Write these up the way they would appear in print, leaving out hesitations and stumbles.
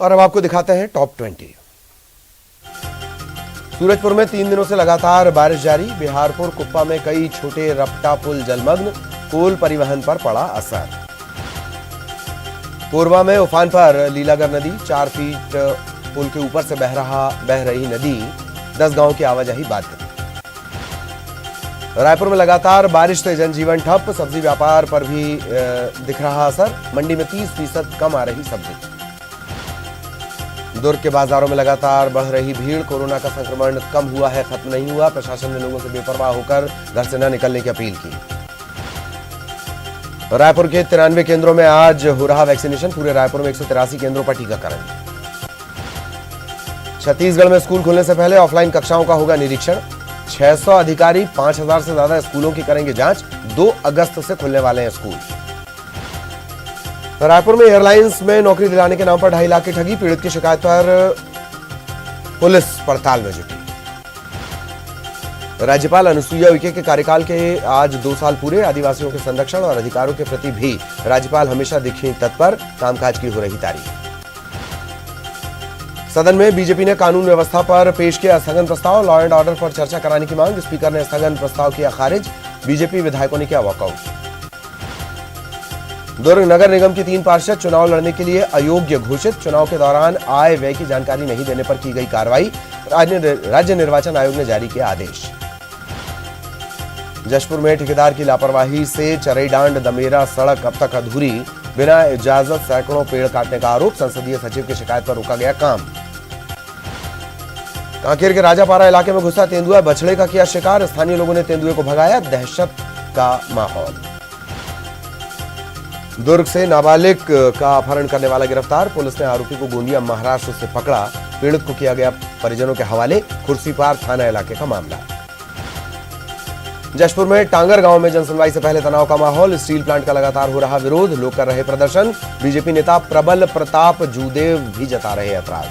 और अब आपको दिखाते हैं टॉप 20। सूरजपुर में 3 दिनों से लगातार बारिश जारी। बिहारपुर कुप्पा में कई छोटे रपटा पुल जलमग्न, कोल परिवहन पर पड़ा असर। कोरबा में उफान पर लीलागर नदी, 4 फीट पुल के ऊपर से बह रही नदी 10 गांव की आवाजाही बाधित। रायपुर में लगातार बारिश से जनजीवन ठप, सब्जी व्यापार पर भी दिख रहा असर। मंडी में 30% कम आ रही सब्जी। दुर्ग के बाजारों में लगातार बढ़ रही भीड़। कोरोना का संक्रमण कम हुआ है, खत्म नहीं हुआ। प्रशासन ने लोगों से बेपरवाह होकर घर से न निकलने की अपील की। रायपुर के 93 केंद्रों में आज हो रहा वैक्सीनेशन। पूरे रायपुर में 183 केंद्रों पर टीकाकरण। छत्तीसगढ़ में स्कूल खुलने से पहले ऑफलाइन कक्षाओं का होगा निरीक्षण। 600 अधिकारी 5000 से ज्यादा स्कूलों की करेंगे जांच। 2 अगस्त से खुलने वाले हैं स्कूल। रायपुर में एयरलाइंस में नौकरी दिलाने के नाम पर 2.5 लाख की ठगी। पीड़ित की शिकायत पर पुलिस पड़ताल में जुटी। राज्यपाल अनुसुईया उइके के कार्यकाल के आज 2 साल पूरे। आदिवासियों के संरक्षण और अधिकारों के प्रति भी राज्यपाल हमेशा दिखी तत्पर। कामकाज की हो रही तारीफ। सदन में बीजेपी ने कानून व्यवस्था पर पेश किया स्थगन प्रस्ताव। लॉ एंड ऑर्डर पर चर्चा कराने की मांग। स्पीकर ने स्थगन प्रस्ताव किया खारिज। बीजेपी विधायकों ने किया वॉकआउट। दुर्ग नगर निगम की 3 पार्षद चुनाव लड़ने के लिए अयोग्य घोषित। चुनाव के दौरान आय व्यय की जानकारी नहीं देने पर की गई कार्रवाई। राज्य निर्वाचन आयोग ने जारी किया आदेश। जशपुर में ठेकेदार की लापरवाही से चरईडांड दमेरा सड़क अब तक अधूरी। बिना इजाजत सैकड़ों पेड़ काटने का आरोप। संसदीय सचिव की शिकायत पर रोका गया काम। कांकेर के राजापारा इलाके में घुसा तेंदुआ, बछड़े का किया शिकार। स्थानीय लोगों ने तेंदुए को भगाया। दहशत का माहौल। दुर्ग से नाबालिग का अपहरण करने वाला गिरफ्तार। पुलिस ने आरोपी को गोंदिया महाराष्ट्र से पकड़ा। पीड़ित को किया गया परिजनों के हवाले। खुर्सीपार थाना इलाके का मामला। जशपुर में टांगर गांव में जनसुनवाई से पहले तनाव का माहौल। स्टील प्लांट का लगातार हो रहा विरोध। लोग कर रहे प्रदर्शन। बीजेपी नेता प्रबल प्रताप जूदेव भी जता रहे ऐतराज।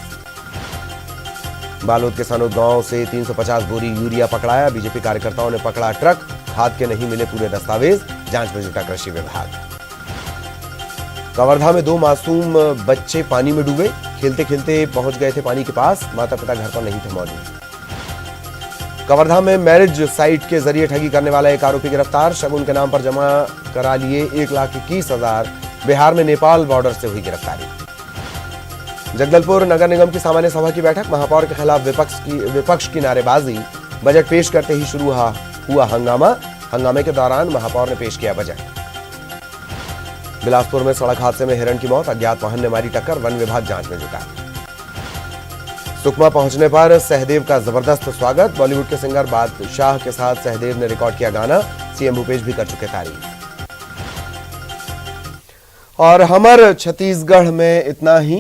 बालोद के सानोद गांव से 350 बोरी यूरिया पकड़ाया। बीजेपी कार्यकर्ताओं ने पकड़ा ट्रक। खाद के नहीं मिले पूरे दस्तावेज। जांच में जुटा कृषि विभाग। कवर्धा में 2 मासूम बच्चे पानी में डूबे। खेलते खेलते पहुंच गए थे पानी के पास। माता पिता घर पर नहीं थे मौजूद। कवर्धा में मैरिज साइट के जरिए ठगी करने वाला एक आरोपी गिरफ्तार। शगुन के नाम पर जमा करा लिए 1,21,000। बिहार में नेपाल बॉर्डर से हुई गिरफ्तारी। जगदलपुर नगर निगम की सामान्य सभा की बैठक। महापौर के खिलाफ विपक्ष की नारेबाजी। बजट पेश करते ही शुरू हुआ हंगामा। हंगामे के दौरान महापौर ने पेश किया बजट। बिलासपुर में सड़क हादसे में हिरण की मौत। अज्ञात वाहन ने मारी टक्कर। वन विभाग जांच में जुटा। सुकमा पहुंचने पर सहदेव का जबरदस्त स्वागत। बॉलीवुड के सिंगर बादशाह के साथ सहदेव ने रिकॉर्ड किया गाना। सीएम भूपेश भी कर चुके तारीफ। और हमर छत्तीसगढ़ में इतना ही,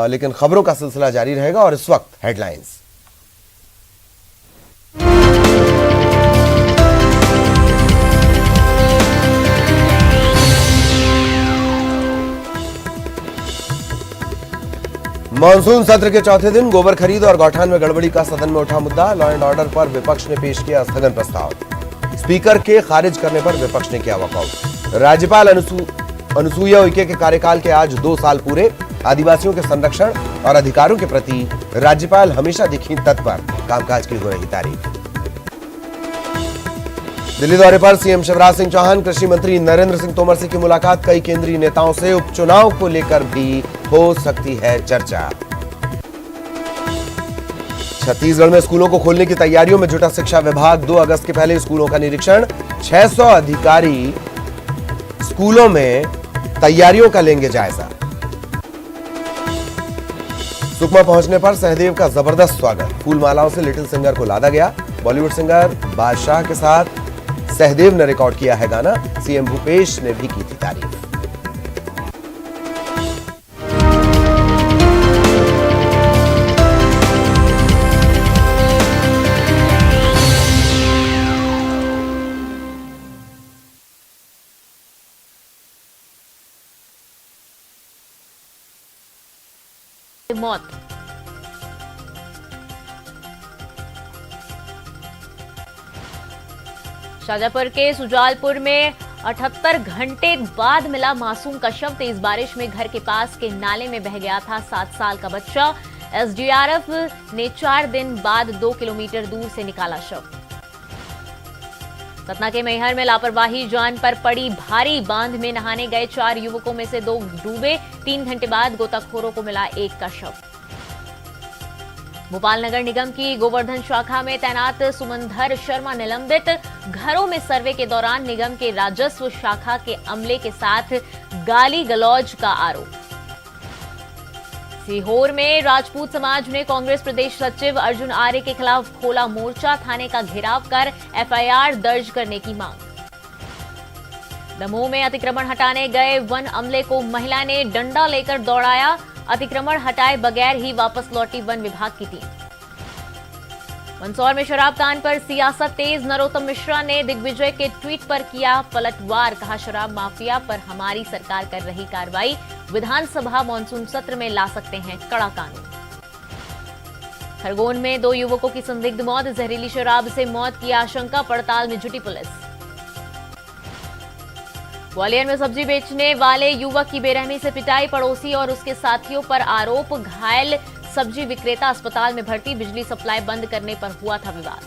लेकिन खबरों का सिलसिला जारी रहेगा। और इस वक्त हेडलाइंस। मानसून सत्र के चौथे दिन गोबर खरीद और गौठान में गड़बड़ी का सदन में उठा मुद्दा। लॉ एंड ऑर्डर पर विपक्ष ने पेश किया स्थगन प्रस्ताव। स्पीकर के खारिज करने पर विपक्ष ने किया वॉकआउट। राज्यपाल अनुसुईया उइके के कार्यकाल के आज 2 साल पूरे। आदिवासियों के संरक्षण और अधिकारों के प्रति राज्यपाल हमेशा दिखी तत्पर। कामकाज की हो रही तारीफ। दिल्ली दौरे पर सीएम शिवराज सिंह चौहान, कृषि मंत्री नरेंद्र सिंह तोमर से की मुलाकात। कई केंद्रीय नेताओं से उपचुनाव को लेकर भी हो सकती है चर्चा। छत्तीसगढ़ में स्कूलों को खोलने की तैयारियों में जुटा शिक्षा विभाग। 2 अगस्त के पहले स्कूलों का निरीक्षण। 600 अधिकारी स्कूलों में तैयारियों का लेंगे जायजा। सुकमा पहुंचने पर सहदेव का जबरदस्त स्वागत। फूल मालाओं से लिटिल सिंगर को लादा गया। बॉलीवुड सिंगर बादशाह के साथ सहदेव ने रिकॉर्ड किया है गाना। सीएम भूपेश ने भी की थी तारीफ। मौत। शाजापुर के सुजालपुर में 78 घंटे बाद मिला मासूम का शव। तेज बारिश में घर के पास के नाले में बह गया था 7 साल का बच्चा। एसडीआरएफ ने 4 दिन बाद 2 किलोमीटर दूर से निकाला शव। सतना के मैहर में लापरवाही जान पर पड़ी भारी। बांध में नहाने गए 4 युवकों में से 2 डूबे। 3 घंटे बाद गोताखोरों को मिला 1 का शव। भोपाल नगर निगम की गोवर्धन शाखा में तैनात सुमंधर शर्मा निलंबित। घरों में सर्वे के दौरान निगम के राजस्व शाखा के अमले के साथ गाली गलौज का आरोप। सीहोर में राजपूत समाज ने कांग्रेस प्रदेश सचिव अर्जुन आर्य के खिलाफ खोला मोर्चा। थाने का घेराव कर एफआईआर दर्ज करने की मांग। दमोह में अतिक्रमण हटाने गए वन अमले को महिला ने डंडा लेकर दौड़ाया। अतिक्रमण हटाए बगैर ही वापस लौटी वन विभाग की टीम। मंदसौर में शराब कांड पर सियासत तेज। नरोत्तम मिश्रा ने दिग्विजय के ट्वीट पर किया पलटवार। कहा, शराब माफिया पर हमारी सरकार कर रही कार्रवाई। विधानसभा मानसून सत्र में ला सकते हैं कड़ा कानून। खरगोन में 2 युवकों की संदिग्ध मौत। जहरीली शराब से मौत की आशंका। पड़ताल में जुटी पुलिस। ग्वालियर में सब्जी बेचने वाले युवक की बेरहमी से पिटाई। पड़ोसी और उसके साथियों पर आरोप। घायल सब्जी विक्रेता अस्पताल में भर्ती। बिजली सप्लाई बंद करने पर हुआ था विवाद।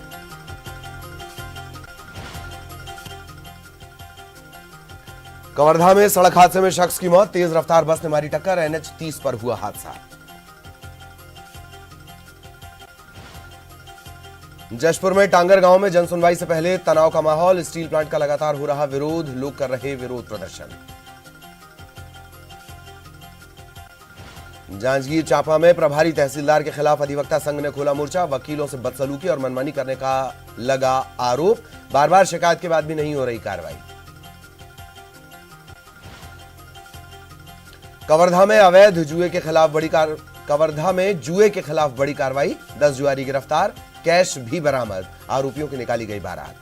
कवर्धा में सड़क हादसे में शख्स की मौत। तेज रफ्तार बस ने मारी टक्कर। एनएच 30 पर हुआ हादसा। जशपुर में टांगर गांव में जनसुनवाई से पहले तनाव का माहौल। स्टील प्लांट का लगातार हो रहा विरोध। लोग कर रहे विरोध प्रदर्शन। जांजगीर चांपा में प्रभारी तहसीलदार के खिलाफ अधिवक्ता संघ ने खोला मोर्चा। वकीलों से बदसलूकी और मनमानी करने का लगा आरोप। बार बार शिकायत के बाद भी नहीं हो रही कार्रवाई। कवर्धा में अवैध जुए के खिलाफ जुए के खिलाफ बड़ी कार्रवाई। 10 जुआरी गिरफ्तार। कैश भी बरामद। आरोपियों की निकाली गई बारात।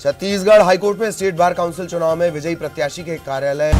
छत्तीसगढ़ हाईकोर्ट में स्टेट बार काउंसिल चुनाव में विजयी प्रत्याशी के कार्यालय